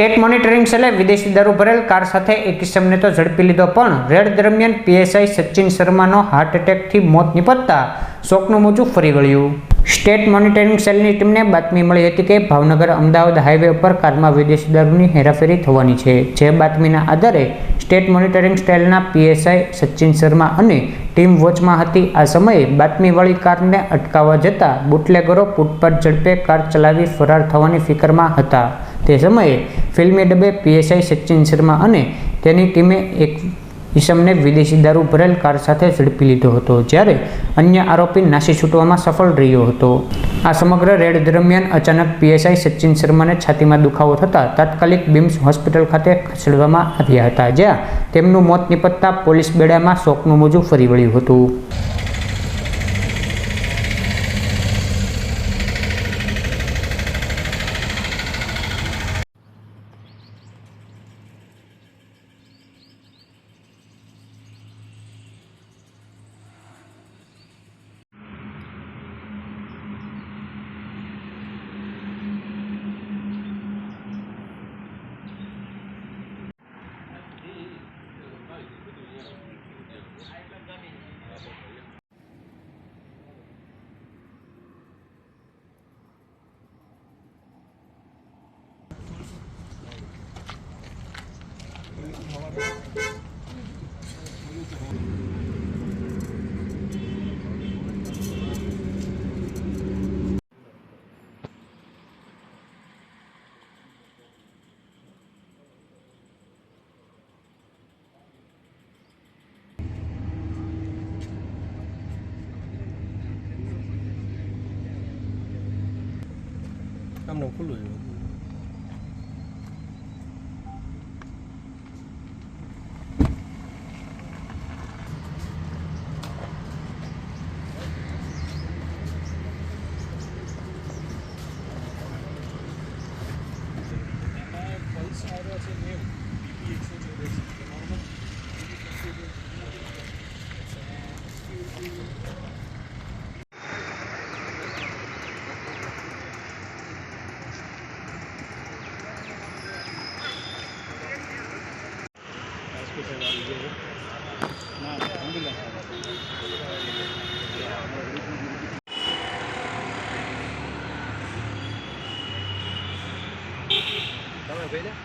State monitoring સેલે વિદેશી દારૂ ભરેલ કાર સાથે એક ઇસમને તો ઝડપી લીધો, પણ રેડ દરમિયાન પીએસઆઈ સચિન શર્માનો હાર્ટ એટેકથી મોત નિપજતા શોકનું મોજું ફરી વળ્યું. સ્ટેટ મોનિટરિંગ સેલની ટીમને બાતમી મળી હતી કે ભાવનગર અમદાવાદ હાઈવે ઉપર કારમાં વિદેશી દારૂની હેરાફેરી થવાની છે. જે બાતમીના આધારે સ્ટેટ મોનિટરિંગ સેલના પીએસઆઈ સચિન શર્મા અને ટીમ વોચમાં હતી. આ સમયે બાતમીવાળી કારને અટકાવવા જતાં બુટલેગરો ફૂટપાથ ઝડપે કાર ચલાવી ફરાર થવાની ફિકરમાં હતા. તે સમયે ફિલ્મી ડબ્બે પીએસઆઈ સચિન શર્મા અને તેની ટીમે એક ઇસમને વિદેશી દારૂ ભરેલ કાર સાથે ઝડપી લીધો હતો, જ્યારે અન્ય આરોપી નાસી છૂટવામાં સફળ રહ્યો હતો. આ સમગ્ર રેડ દરમિયાન અચાનક પીએસઆઈ સચિન શર્માને છાતીમાં દુખાવો થતાં તાત્કાલિક બિમ્સ હોસ્પિટલ ખાતે ખસેડવામાં આવ્યા હતા, જ્યાં તેમનું મોત નિપજતા પોલીસ બેડામાં શોકનું મોજું ફરી વળ્યું હતું. કામનું ખુલ્લું છે. તમે પહેલા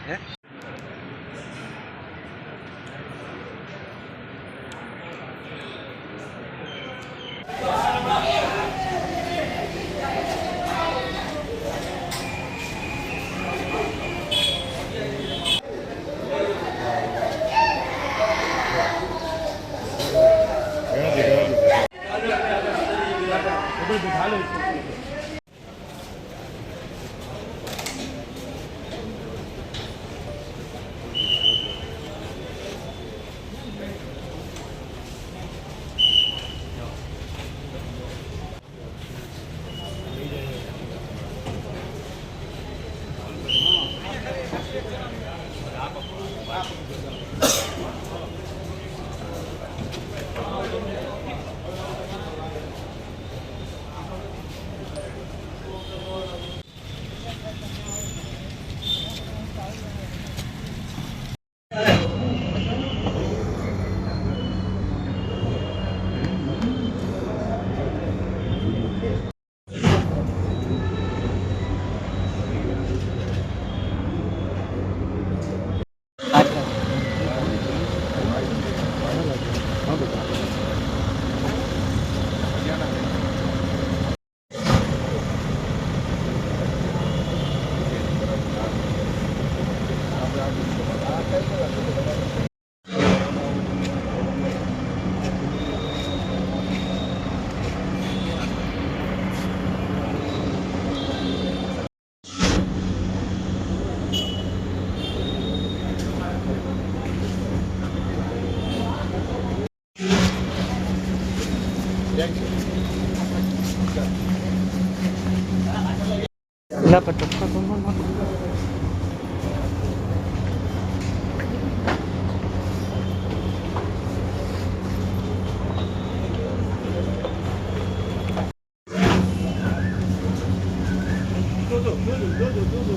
હે Tudo.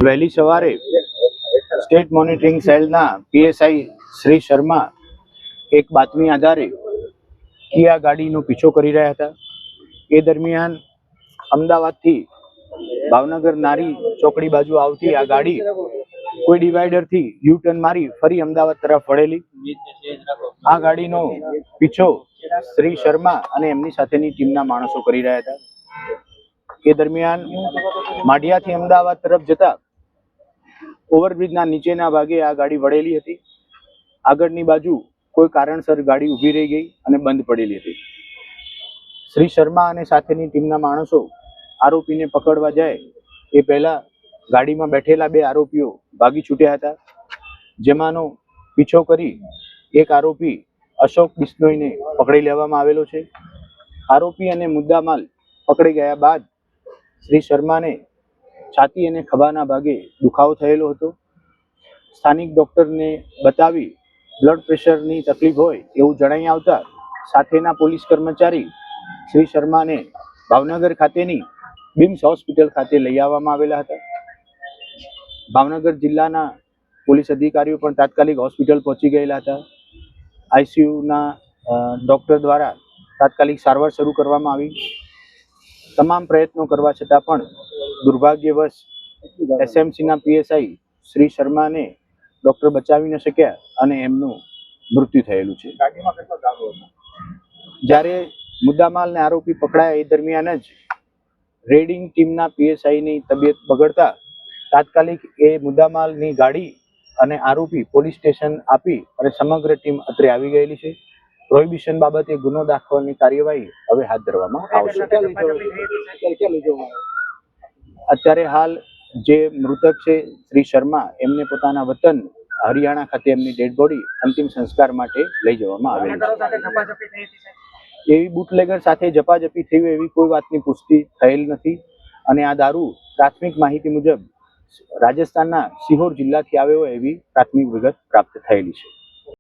વહેલી સવારે સ્ટેટ મોનિટરિંગ સેલના પીએસઆઈ શ્રી શર્મા એક બાતમી આધારે કિયા ગાડીનો પીછો કરી રહ્યા હતા. એ દરમિયાન અમદાવાદથી ભાવનગર નારી ચોકડી બાજુ આવતી આ ગાડી કોઈ ડિવાઈડરથી યુ ટર્ન મારી ફરી અમદાવાદ તરફ વળેલી. આ ગાડીનો પીછો શ્રી શર્મા અને એમની સાથેની ટીમના માણસો કરી રહ્યા હતા. એ દરમિયાન માઢિયાથી અમદાવાદ તરફ જતા ઓવરબ્રિજના નીચેના ભાગે આ ગાડી વળેલી હતી. આગળની બાજુ કોઈ કારણસર ગાડી ઊભી રહી ગઈ અને બંધ પડેલી હતી. શ્રી શર્મા અને સાથેની ટીમના માણસો આરોપીને પકડવા જાય એ પહેલા ગાડીમાં બેઠેલા બે આરોપીઓ ભાગી છૂટ્યા હતા, જેમાંનો પીછો કરી એક આરોપી અશોક બિશ્નોઈને પકડી લેવામાં આવેલો છે. આરોપી અને મુદ્દામાલ પકડી ગયા બાદ શ્રી શર્માને છાતી અને ખભાના ભાગે દુખાવો થયેલો હતો. સ્થાનિક ડોક્ટરને બતાવી બ્લડ પ્રેશરની તકલીફ હોય એવું જણાઈ આવતા સાથેના પોલીસ કર્મચારી શ્રી શર્માને ભાવનગર ખાતેની બિમ્સ હોસ્પિટલ ખાતે લઈ આવવામાં આવેલા હતા. ભાવનગર જિલ્લાના પોલીસ અધિકારીઓ પણ તાત્કાલિક હોસ્પિટલ પહોંચી ગયેલા હતા. આઈસીયુના ડોક્ટર દ્વારા તાત્કાલિક સારવાર શરૂ કરવામાં આવી. તમામ પ્રયત્નો કરવા છતાં પણ દુર્ભાગ્યવશ એસએમસીના પીએસઆઈ શ્રી શર્માને ડોક્ટર બચાવી ન શક્યા અને એમનું મૃત્યુ થયેલું છે. જ્યારે મુદ્દામાલ ને આરોપી પકડાયા એ દરમિયાન જ રેડિંગ ટીમના પીએસઆઈની તબિયત બગડતા તાત્કાલિક એ મુદ્દામાલની ગાડી અને આરોપી પોલીસ સ્ટેશન આપી અને સમગ્ર ટીમ અત્રે આવી ગયેલી છે. પ્રોહિબિશન બાબતે ગુનો દાખવવાની કાર્યવાહી હવે હાથ ધરવામાં આવશે. અત્યારે હાલ જે મૃતક છે શ્રી શર્મા એમને પોતાના વતન હરિયાણા ખાતે એમની ડેડ બોડી અંતિમ સંસ્કાર માટે લઈ જવામાં આવેલી છે. એવી બુટલેગર સાથે ઝપાઝપી થઈ હોય એવી કોઈ વાતની પુષ્ટિ થયેલ નથી અને આ દારૂ પ્રાથમિક માહિતી મુજબ રાજસ્થાનના સિહોર જિલ્લાથી આવ્યો હોય એવી પ્રાથમિક વિગત પ્રાપ્ત થયેલી છે.